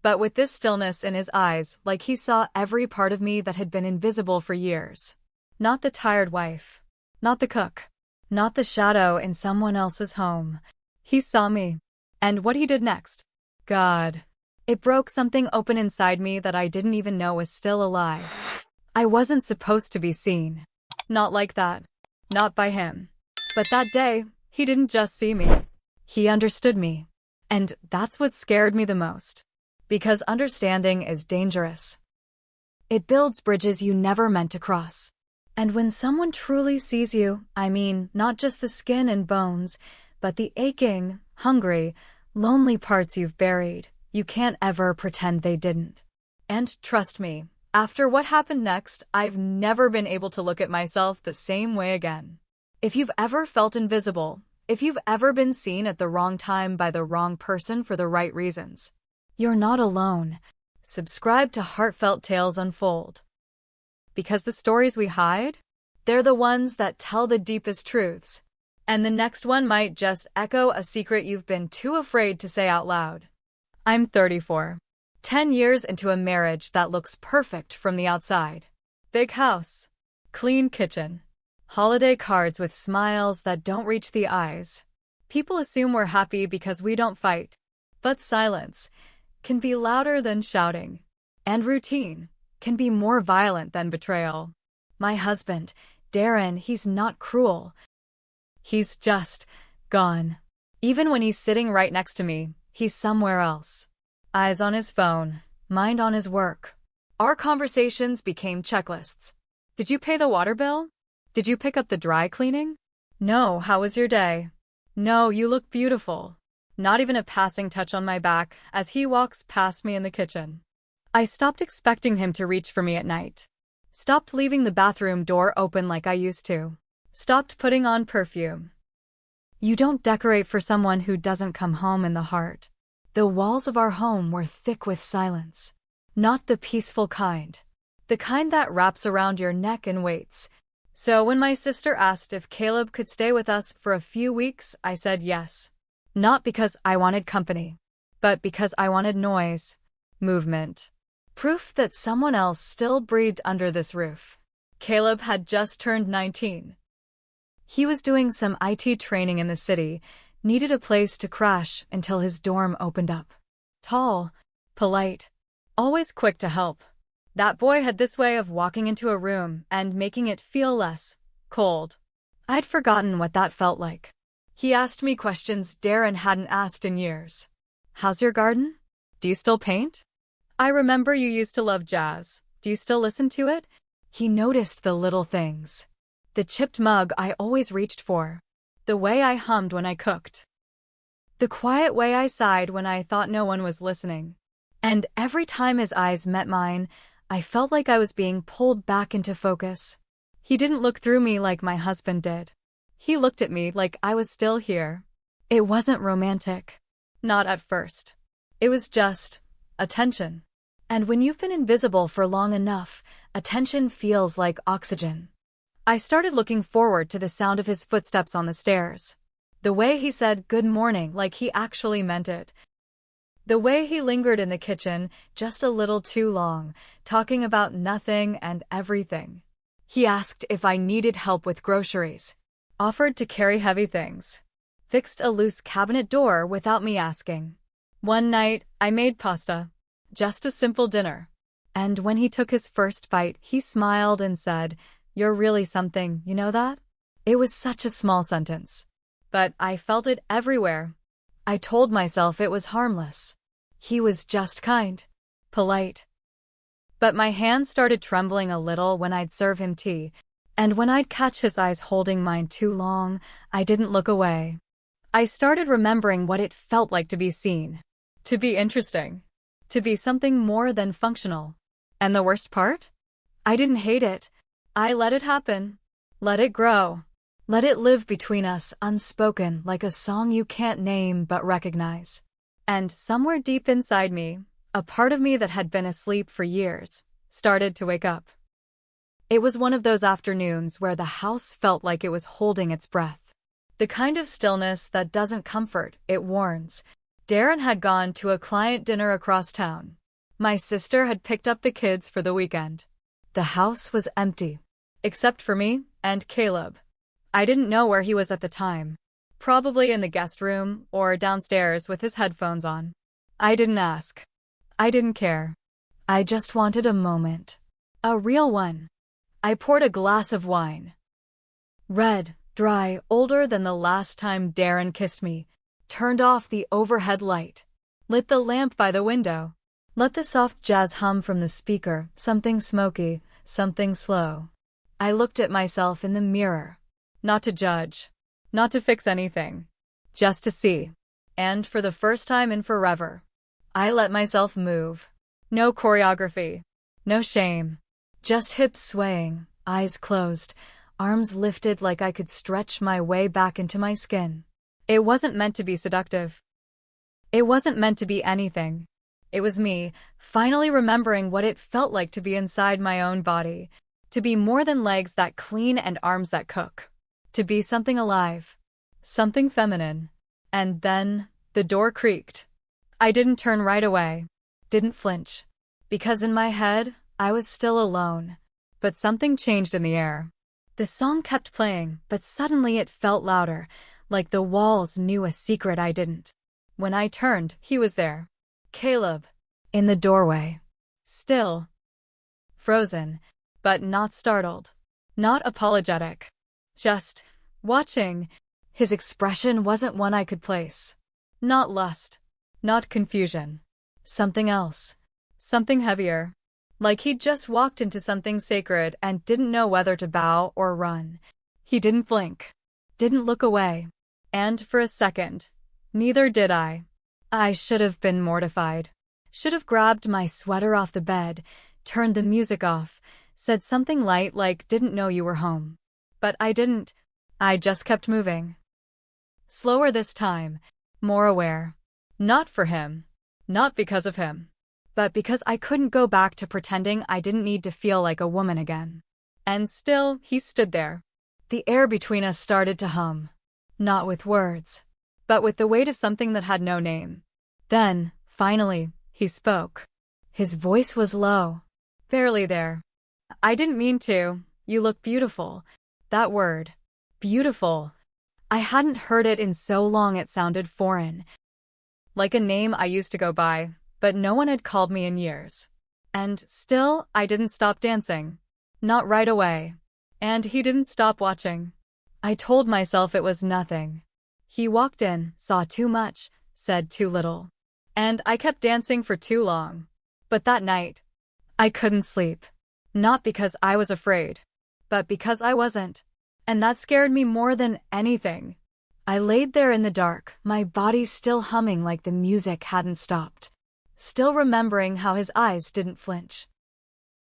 but with this stillness in his eyes, like he saw every part of me that had been invisible for years. Not the tired wife. Not the cook. Not the shadow in someone else's home. He saw me. And what he did next. God. It broke something open inside me that I didn't even know was still alive. I wasn't supposed to be seen. Not like that. Not by him. But that day, he didn't just see me. He understood me. And that's what scared me the most. Because understanding is dangerous. It builds bridges you never meant to cross. And when someone truly sees you, I mean, not just the skin and bones, but the aching, hungry, lonely parts you've buried, you can't ever pretend they didn't. And trust me, after what happened next, I've never been able to look at myself the same way again. If you've ever felt invisible, if you've ever been seen at the wrong time by the wrong person for the right reasons, you're not alone. Subscribe to Heartfelt Tales Unfold. Because the stories we hide, they're the ones that tell the deepest truths. And the next one might just echo a secret you've been too afraid to say out loud. I'm 34. 10 years into a marriage that looks perfect from the outside. Big house. Clean kitchen. Holiday cards with smiles that don't reach the eyes. People assume we're happy because we don't fight. But silence can be louder than shouting. And routine can be more violent than betrayal. My husband, Darren, he's not cruel. He's just gone. Even when he's sitting right next to me, he's somewhere else. Eyes on his phone, mind on his work. Our conversations became checklists. Did you pay the water bill? Did you pick up the dry cleaning? No, how was your day? No, you look beautiful. Not even a passing touch on my back as he walks past me in the kitchen. I stopped expecting him to reach for me at night. Stopped leaving the bathroom door open like I used to. Stopped putting on perfume. You don't decorate for someone who doesn't come home in the heart. The walls of our home were thick with silence. Not the peaceful kind. The kind that wraps around your neck and waits. So when my sister asked if Caleb could stay with us for a few weeks, I said yes. Not because I wanted company, but because I wanted noise, movement. Proof that someone else still breathed under this roof. Caleb had just turned 19. He was doing some IT training in the city, needed a place to crash until his dorm opened up. Tall, polite, always quick to help. That boy had this way of walking into a room and making it feel less cold. I'd forgotten what that felt like. He asked me questions Darren hadn't asked in years. How's your garden? Do you still paint? I remember you used to love jazz. Do you still listen to it? He noticed the little things. The chipped mug I always reached for. The way I hummed when I cooked. The quiet way I sighed when I thought no one was listening. And every time his eyes met mine, I felt like I was being pulled back into focus. He didn't look through me like my husband did. He looked at me like I was still here. It wasn't romantic. Not at first. It was just attention. And when you've been invisible for long enough, attention feels like oxygen. I started looking forward to the sound of his footsteps on the stairs. The way he said good morning like he actually meant it. The way he lingered in the kitchen just a little too long, talking about nothing and everything. He asked if I needed help with groceries. Offered to carry heavy things. Fixed a loose cabinet door without me asking. One night, I made pasta. Just a simple dinner. And when he took his first bite, he smiled and said, "You're really something, you know that?" It was such a small sentence. But I felt it everywhere. I told myself it was harmless. He was just kind. Polite. But my hands started trembling a little when I'd serve him tea, and when I'd catch his eyes holding mine too long, I didn't look away. I started remembering what it felt like to be seen. To be interesting. To be something more than functional. And the worst part? I didn't hate it. I let it happen. Let it grow. Let it live between us, unspoken, like a song you can't name but recognize. And somewhere deep inside me, a part of me that had been asleep for years, started to wake up. It was one of those afternoons where the house felt like it was holding its breath. The kind of stillness that doesn't comfort, it warns. Darren had gone to a client dinner across town. My sister had picked up the kids for the weekend. The house was empty, except for me and Caleb. I didn't know where he was at the time. Probably in the guest room or downstairs with his headphones on. I didn't ask. I didn't care. I just wanted a moment. A real one. I poured a glass of wine. Red, dry, older than the last time Darren kissed me. Turned off the overhead light. Lit the lamp by the window. Let the soft jazz hum from the speaker, something smoky, something slow. I looked at myself in the mirror. Not to judge. Not to fix anything. Just to see. And for the first time in forever, I let myself move. No choreography. No shame. Just hips swaying, eyes closed, arms lifted like I could stretch my way back into my skin. It wasn't meant to be seductive. It wasn't meant to be anything. It was me, finally remembering what it felt like to be inside my own body, to be more than legs that clean and arms that cook, to be something alive, something feminine. And then, the door creaked. I didn't turn right away, didn't flinch, because in my head, I was still alone. But something changed in the air. The song kept playing, but suddenly it felt louder, like the walls knew a secret I didn't. When I turned, he was there. Caleb. In the doorway. Still. Frozen. But not startled. Not apologetic. Just watching. His expression wasn't one I could place. Not lust. Not confusion. Something else. Something heavier. Like he'd just walked into something sacred and didn't know whether to bow or run. He didn't blink. Didn't look away. And for a second, neither did I. I should have been mortified. Should have grabbed my sweater off the bed, turned the music off, said something light like "didn't know you were home." But I didn't. I just kept moving. Slower this time, more aware. Not for him. Not because of him. But because I couldn't go back to pretending I didn't need to feel like a woman again. And still, he stood there. The air between us started to hum. Not with words, but with the weight of something that had no name. Then, finally, he spoke. His voice was low. Barely there. I didn't mean to. You look beautiful. That word. Beautiful. I hadn't heard it in so long it sounded foreign. Like a name I used to go by, but no one had called me in years. And still, I didn't stop dancing. Not right away. And he didn't stop watching. I told myself it was nothing. He walked in, saw too much, said too little. And I kept dancing for too long. But that night, I couldn't sleep. Not because I was afraid, but because I wasn't. And that scared me more than anything. I laid there in the dark, my body still humming like the music hadn't stopped. Still remembering how his eyes didn't flinch.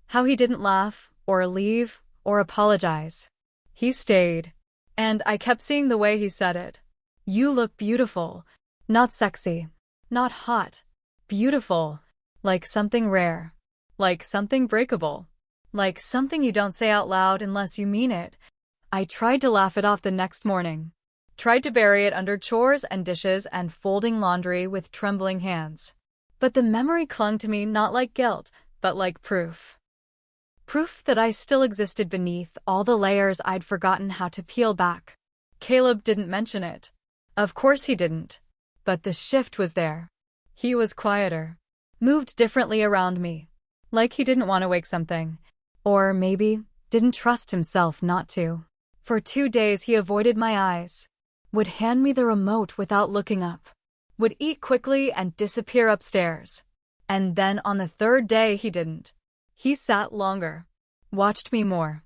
How he didn't laugh, or leave, or apologize. He stayed. And I kept seeing the way he said it. You look beautiful. Not sexy. Not hot. Beautiful. Like something rare. Like something breakable. Like something you don't say out loud unless you mean it. I tried to laugh it off the next morning. Tried to bury it under chores and dishes and folding laundry with trembling hands. But the memory clung to me not like guilt, but like proof. Proof that I still existed beneath all the layers I'd forgotten how to peel back. Caleb didn't mention it. Of course he didn't. But the shift was there. He was quieter. Moved differently around me. Like he didn't want to wake something. Or maybe, didn't trust himself not to. For 2 days he avoided my eyes. Would hand me the remote without looking up. Would eat quickly and disappear upstairs. And then on the 3rd day he didn't. He sat longer. Watched me more.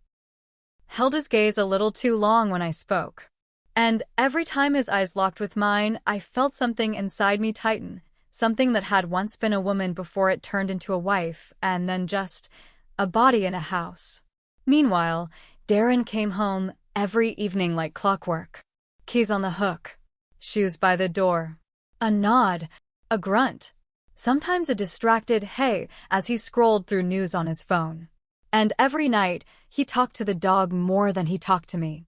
Held his gaze a little too long when I spoke. And every time his eyes locked with mine, I felt something inside me tighten. Something that had once been a woman before it turned into a wife, and then just a body in a house. Meanwhile, Darren came home every evening like clockwork. Keys on the hook. Shoes by the door. A nod. A grunt. Sometimes a distracted hey as he scrolled through news on his phone. And every night, he talked to the dog more than he talked to me.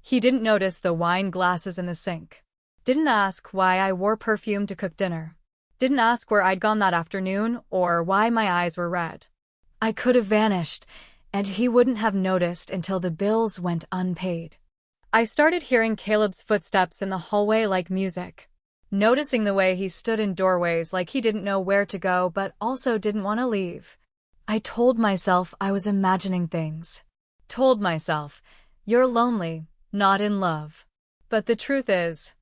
He didn't notice the wine glasses in the sink. Didn't ask why I wore perfume to cook dinner. Didn't ask where I'd gone that afternoon or why my eyes were red. I could have vanished, and he wouldn't have noticed until the bills went unpaid. I started hearing Caleb's footsteps in the hallway like music, noticing the way he stood in doorways like he didn't know where to go but also didn't want to leave. I told myself I was imagining things. Told myself, you're lonely, not in love. But the truth is,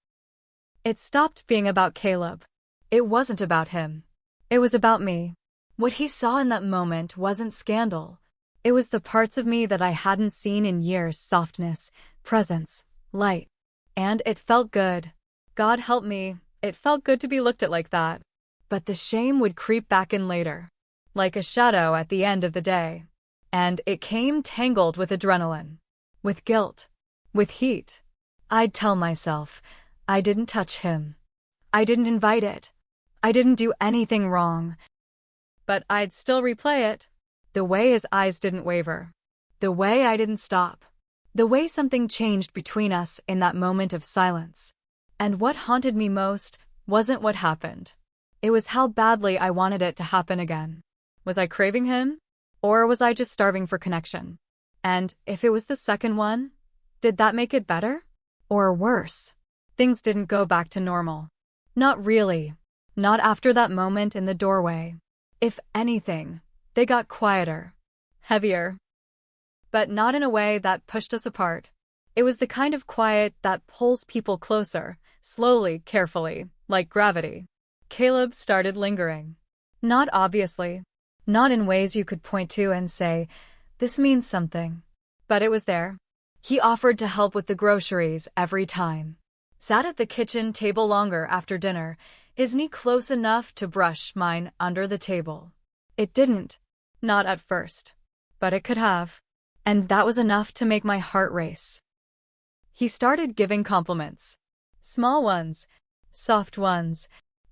it stopped being about Caleb. It wasn't about him. It was about me. What he saw in that moment wasn't scandal. It was the parts of me that I hadn't seen in years: softness, presence, light. And it felt good. God help me, it felt good to be looked at like that. But the shame would creep back in later, like a shadow at the end of the day. And it came tangled with adrenaline, with guilt, with heat. I'd tell myself, I didn't touch him. I didn't invite it. I didn't do anything wrong. But I'd still replay it. The way his eyes didn't waver. The way I didn't stop. The way something changed between us in that moment of silence. And what haunted me most wasn't what happened. It was how badly I wanted it to happen again. Was I craving him? Or was I just starving for connection? And if it was the second one, did that make it better? Or worse? Things didn't go back to normal. Not really. Not after that moment in the doorway. If anything, they got quieter, heavier. But not in a way that pushed us apart. It was the kind of quiet that pulls people closer, slowly, carefully, like gravity. Caleb started lingering. Not obviously. Not in ways you could point to and say, this means something. But it was there. He offered to help with the groceries every time. Sat at the kitchen table longer after dinner, his knee close enough to brush mine under the table. It didn't. Not at first. But it could have. And that was enough to make my heart race. He started giving compliments. Small ones. Soft ones.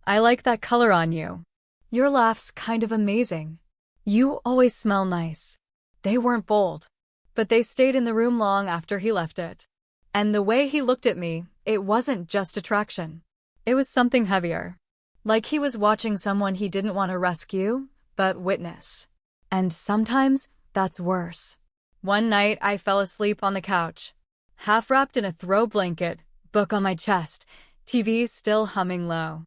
I like that color on you. Your laugh's kind of amazing. You always smell nice. They weren't bold. But they stayed in the room long after he left it. And the way he looked at me, it wasn't just attraction. It was something heavier. Like he was watching someone he didn't want to rescue, but witness. And sometimes, that's worse. One night, I fell asleep on the couch, half wrapped in a throw blanket, book on my chest, TV still humming low.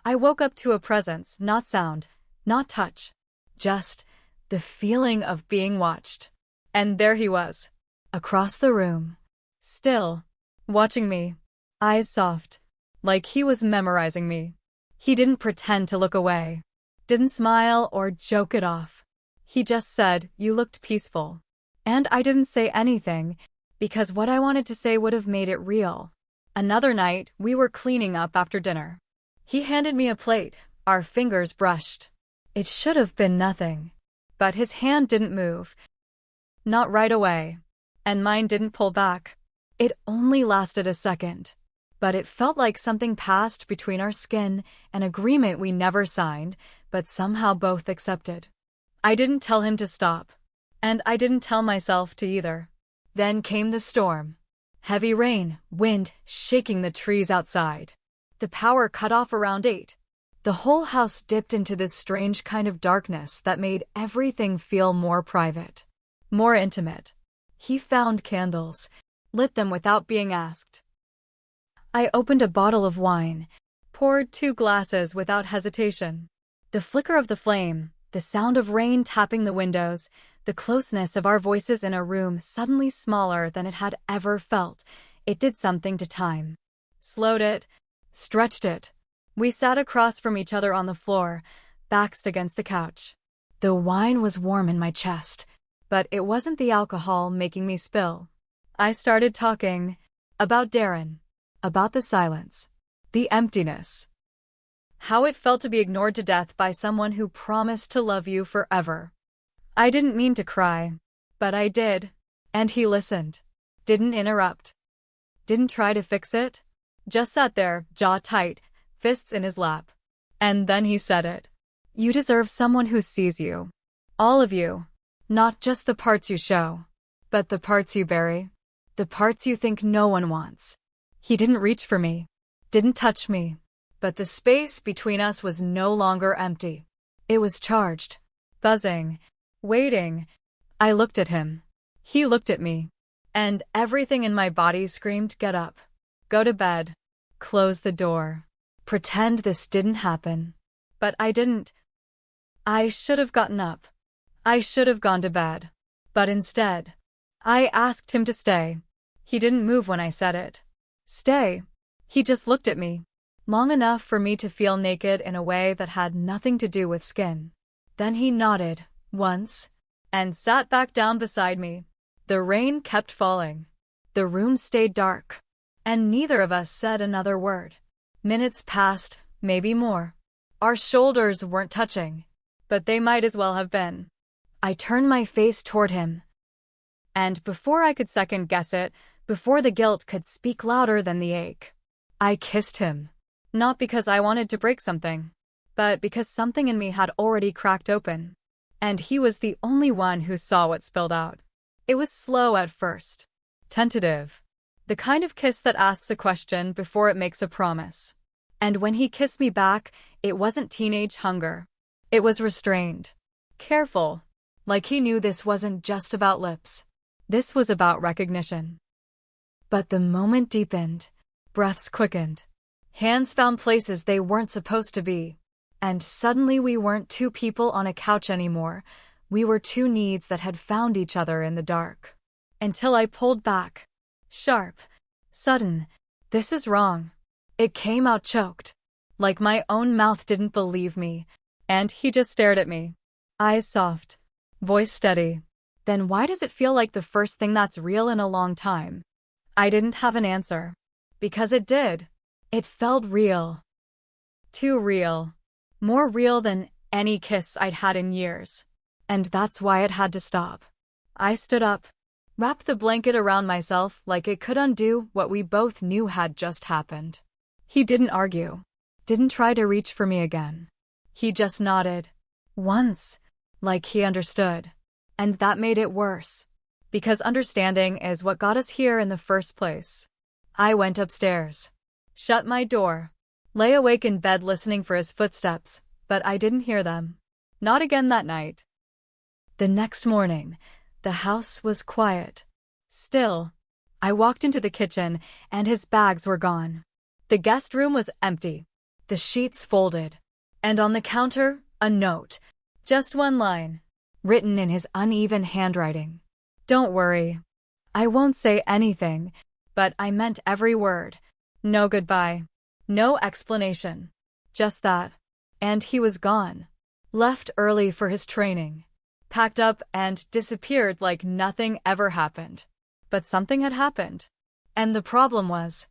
I woke up to a presence, not sound, not touch, just the feeling of being watched. And there he was, across the room, still, watching me, eyes soft, like he was memorizing me. He didn't pretend to look away, didn't smile or joke it off. He just said, you looked peaceful. And I didn't say anything, because what I wanted to say would have made it real. Another night, we were cleaning up after dinner. He handed me a plate, our fingers brushed. It should have been nothing. But his hand didn't move. Not right away. And mine didn't pull back. It only lasted a second. But it felt like something passed between our skin, an agreement we never signed, but somehow both accepted. I didn't tell him to stop. And I didn't tell myself to either. Then came the storm. Heavy rain, wind, shaking the trees outside. The power cut off around 8. The whole house dipped into this strange kind of darkness that made everything feel more private, more intimate. He found candles, lit them without being asked. I opened a bottle of wine, poured 2 glasses without hesitation. The flicker of the flame, the sound of rain tapping the windows, the closeness of our voices in a room suddenly smaller than it had ever felt. It did something to time. Slowed it, stretched it. We sat across from each other on the floor, backs against the couch. The wine was warm in my chest, but it wasn't the alcohol making me spill. I started talking about Darren, about the silence, the emptiness. How it felt to be ignored to death by someone who promised to love you forever. I didn't mean to cry, but I did. And he listened. Didn't interrupt. Didn't try to fix it. Just sat there, jaw tight, fists in his lap. And then he said it. You deserve someone who sees you. All of you. Not just the parts you show, but the parts you bury. The parts you think no one wants. He didn't reach for me. didn't touch me. But the space between us was no longer empty. It was charged, buzzing, waiting. I looked at him. He looked at me. And everything in my body screamed, get up. Go to bed. Close the door. Pretend this didn't happen. But I didn't. I should have gotten up. I should have gone to bed. But instead, I asked him to stay. He didn't move when I said it. Stay. He just looked at me, long enough for me to feel naked in a way that had nothing to do with skin. Then he nodded, once, and sat back down beside me. The rain kept falling. The room stayed dark, and neither of us said another word. Minutes passed, maybe more. Our shoulders weren't touching, but they might as well have been. I turned my face toward him, and before I could second-guess it, before the guilt could speak louder than the ache, I kissed him. Not because I wanted to break something, but because something in me had already cracked open. And he was the only one who saw what spilled out. It was slow at first, tentative, the kind of kiss that asks a question before it makes a promise. And when he kissed me back, it wasn't teenage hunger. It was restrained, careful, like he knew this wasn't just about lips. This was about recognition. But the moment deepened, breaths quickened, hands found places they weren't supposed to be, and suddenly we weren't two people on a couch anymore. We were two needs that had found each other in the dark. Until I pulled back. Sharp. Sudden. This is wrong. It came out choked. Like my own mouth didn't believe me. And he just stared at me. Eyes soft. Voice steady. Then why does it feel like the first thing that's real in a long time? I didn't have an answer. Because it did. It felt real. Too real. More real than any kiss I'd had in years. And that's why it had to stop. I stood up, wrapped the blanket around myself like it could undo what we both knew had just happened. He didn't argue, didn't try to reach for me again. He just nodded. Once, like he understood. And that made it worse. Because understanding is what got us here in the first place. I went upstairs, shut my door, lay awake in bed listening for his footsteps, but I didn't hear them. Not again that night. The next morning, the house was quiet. Still. I walked into the kitchen, and his bags were gone. The guest room was empty, the sheets folded, and on the counter, a note. Just one line, written in his uneven handwriting. Don't worry. I won't say anything, but I meant every word. No goodbye. No explanation. Just that. And he was gone. Left early for his training. Packed up and disappeared like nothing ever happened. But something had happened. And the problem was,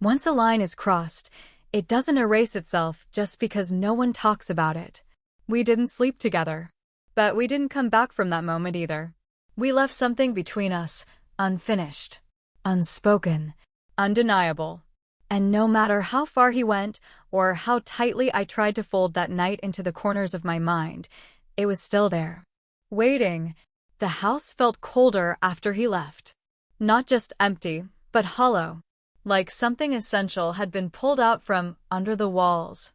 once a line is crossed, it doesn't erase itself just because no one talks about it. We didn't sleep together. But we didn't come back from that moment either. We left something between us, unfinished, unspoken, undeniable. And no matter how far he went, or how tightly I tried to fold that night into the corners of my mind, it was still there. Waiting. The house felt colder after he left. Not just empty, but hollow. Like something essential had been pulled out from under the walls.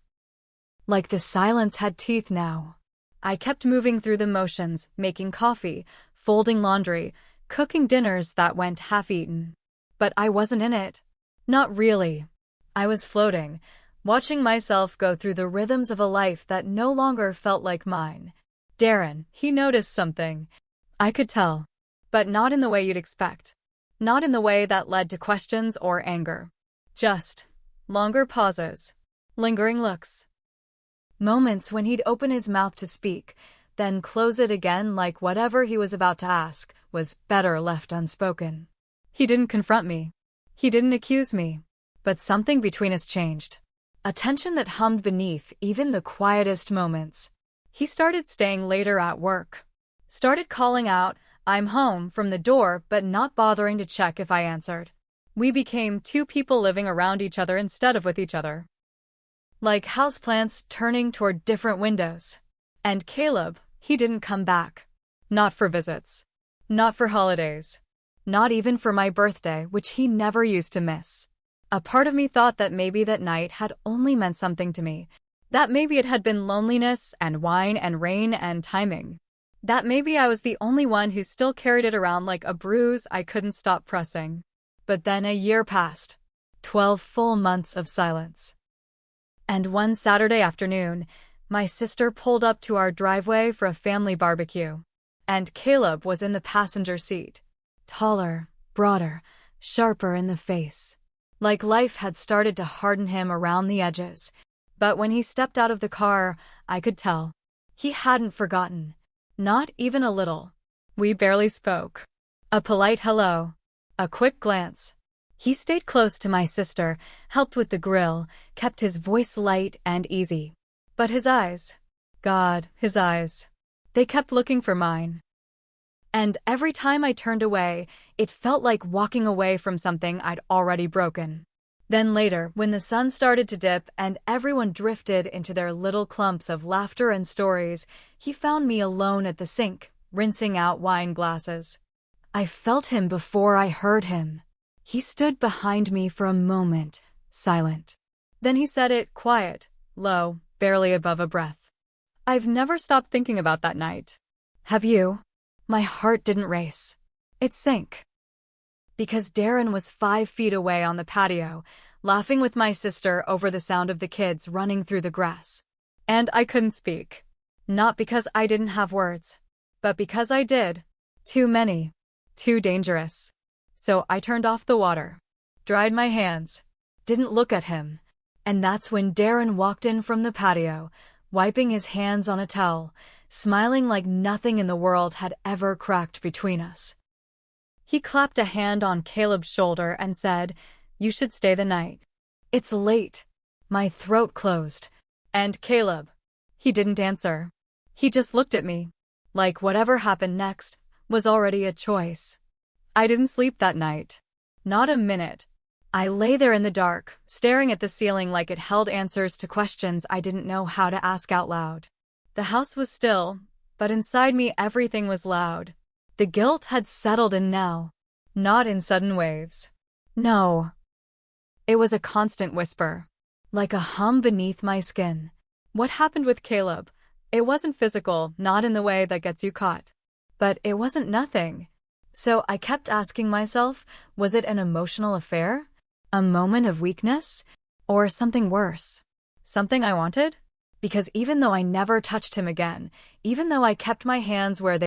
Like the silence had teeth now. I kept moving through the motions, making coffee, folding laundry, cooking dinners that went half-eaten. But I wasn't in it. Not really. I was floating, watching myself go through the rhythms of a life that no longer felt like mine. Darren, he noticed something. I could tell. But not in the way you'd expect. Not in the way that led to questions or anger. Just longer pauses, lingering looks. Moments when he'd open his mouth to speak, then close it again like whatever he was about to ask was better left unspoken. He didn't confront me. He didn't accuse me. But something between us changed. A tension that hummed beneath even the quietest moments. He started staying later at work. Started calling out, "I'm home," from the door, but not bothering to check if I answered. We became two people living around each other instead of with each other. Like houseplants turning toward different windows. And Caleb, he didn't come back. Not for visits. Not for holidays. Not even for my birthday, which he never used to miss. A part of me thought that maybe that night had only meant something to me. That maybe it had been loneliness and wine and rain and timing. That maybe I was the only one who still carried it around like a bruise I couldn't stop pressing. But then a year passed. 12 full months of silence. And one Saturday afternoon, my sister pulled up to our driveway for a family barbecue. And Caleb was in the passenger seat. Taller, broader, sharper in the face. Like life had started to harden him around the edges. But when he stepped out of the car, I could tell. He hadn't forgotten. Not even a little. We barely spoke. A polite hello. A quick glance. He stayed close to my sister, helped with the grill, kept his voice light and easy. But his eyes. God, his eyes. They kept looking for mine. And every time I turned away, it felt like walking away from something I'd already broken. Then later, when the sun started to dip and everyone drifted into their little clumps of laughter and stories, he found me alone at the sink, rinsing out wine glasses. I felt him before I heard him. He stood behind me for a moment, silent. Then he said it quiet, low, barely above a breath. I've never stopped thinking about that night. Have you? My heart didn't race. It sank. Because Darren was 5 feet away on the patio, laughing with my sister over the sound of the kids running through the grass. And I couldn't speak. Not because I didn't have words, but because I did. Too many. Too dangerous. So I turned off the water, dried my hands, didn't look at him. And that's when Darren walked in from the patio, wiping his hands on a towel, smiling like nothing in the world had ever cracked between us. He clapped a hand on Caleb's shoulder and said, "You should stay the night. It's late." My throat closed. And Caleb. He didn't answer. He just looked at me. Like whatever happened next was already a choice. I didn't sleep that night. Not a minute. I lay there in the dark, staring at the ceiling like it held answers to questions I didn't know how to ask out loud. The house was still, but inside me everything was loud. The guilt had settled in now. Not in sudden waves. No. It was a constant whisper. Like a hum beneath my skin. What happened with Caleb? It wasn't physical, not in the way that gets you caught. But it wasn't nothing. So I kept asking myself, was it an emotional affair? A moment of weakness? Or something worse? Something I wanted? Because even though I never touched him again, even though I kept my hands where they